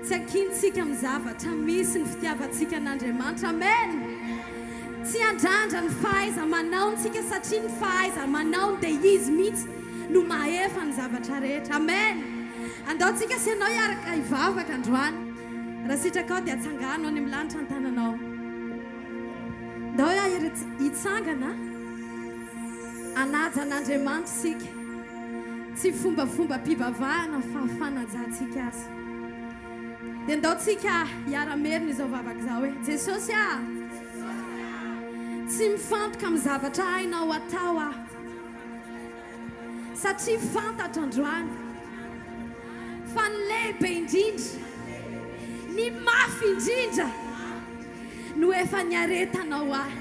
Tsakintsika mizavatra misy ny fitiavantsika an'Andriamanitra. Amen. Tsy andrandra ny fahaiza-manaontsika satria ny fahaiza-manao dia izy mihitsy no mahefa ny zavatra rehetra. Amen. Andaontsika sy ianao hiaraka hivavaka androany. Raha sitraka ao dia atsanganao any amin'ny lanitra ny tananao. Ndao hitsangana anaja an'Andriamanitra isika. Tsy fombafomba-pivavahana fa fanajantsika azy. Dia ndaontsika hiara-merina izao vavaka izao hoe Jesosy a, tsy mifantoka amin'ny zavatra hainao atao aho, satria fantatra androany fa ny lehibe indrindra, ny mafy indrindra no efa niaretanao ahy.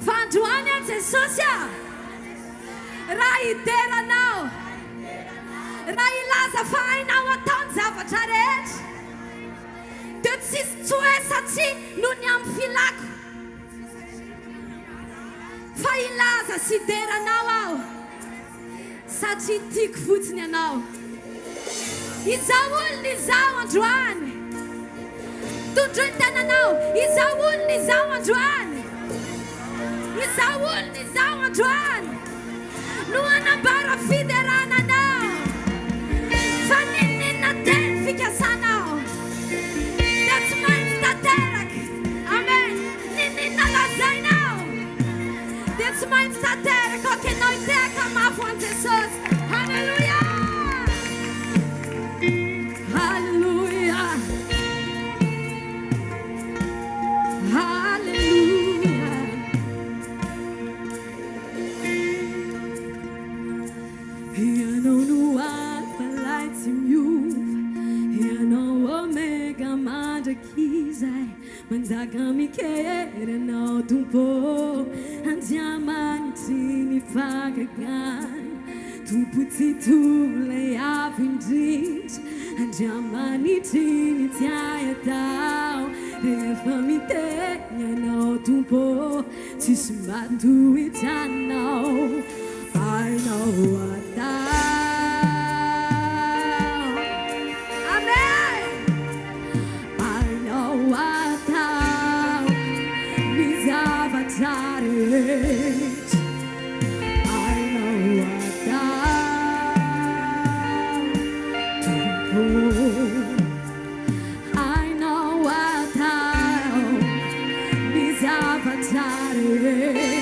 Fa androany a Jesosy a, raha hideranao, raha ilaza fa hainao atao ny zavatra rehetra, dia tsisy tsoe satria no ny amin'ny filako, fa ilaza sy hideranao aho satria tiako fotsiny ianao. Izao olona izao androany, tondro ny tenanao. Izao olona izao androany, izao olona izao androany no anambara fiderananao. Fa ninninna teny fikasanao dia tsy maintsy tanteraka. Amen. Ninninna lazainao dia tsy maintsy tanteraka. Och ianao hiteka mafy ho an'i Jesosy. Halleluja. Halleluja. Halleluja. Ianao no alfa laitsy miova, ianao omega mandrakizay, manjaka mikery anao tompo, andriamanitry ny fagagany, tompo tsy tolay avy indrindra, andriamanitry ny tiay atao, rehefa miteny anao tompo, tsisy mato hitranao, hainao atao. Amen. Hainao atao ny zavatra rehetra, hainao atao tompo, hainao atao ny zavatra rehetra.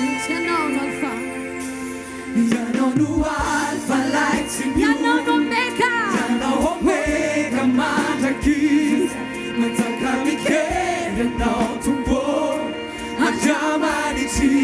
Ianao no alfa laitsy miova, ianao no omega, ianao omega mandrakizay, manjaka mikery anao tompo, andriamanitry